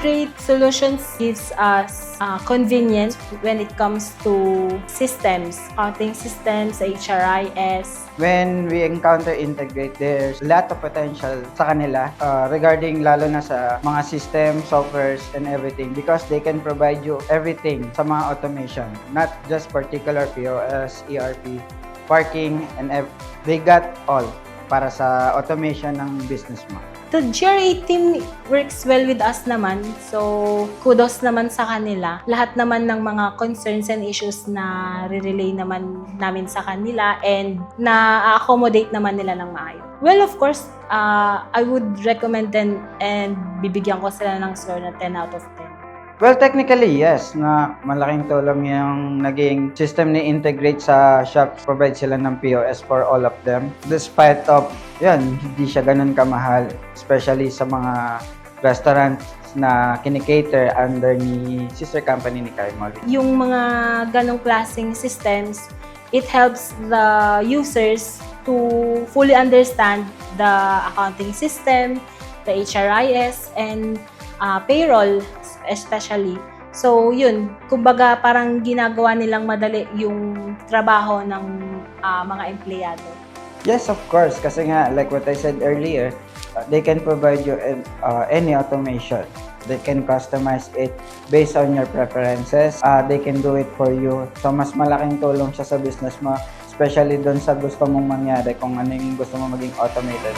Integrate Solutions gives us convenience when it comes to systems, accounting systems, HRIS. When we encounter Integrate, there's a lot of potential sa kanila regarding lalo na sa mga system, softwares, and everything because they can provide you everything sa mga automation, not just particular POS, ERP, parking, and they got all para sa automation ng business mo. The GRA team works well with us naman, so kudos naman sa kanila. Lahat naman ng mga concerns and issues na re-relay naman namin sa kanila and na-accommodate naman nila ng maayos. Well, of course, I would recommend them and bibigyan ko sila ng score na 10 out of 10. Well, technically, yes, na malaking tulong yung naging system ni Integrate sa shops. Provide sila ng POS for all of them. Despite of, yan, hindi siya ganun kamahal, especially sa mga restaurants na kinikater under ni sister company ni Carmol. Yung mga ganong klaseng systems, it helps the users to fully understand the accounting system, the HRIS, and payroll especially. So, yun, kumbaga parang ginagawa nilang madali yung trabaho ng mga empleyado. Yes, of course. Kasi nga, like what I said earlier, they can provide you any automation. They can customize it based on your preferences. They can do it for you. So, mas malaking tulong siya sa business mo, especially doon sa gusto mong mangyari, kung ano yung gusto mo maging automated.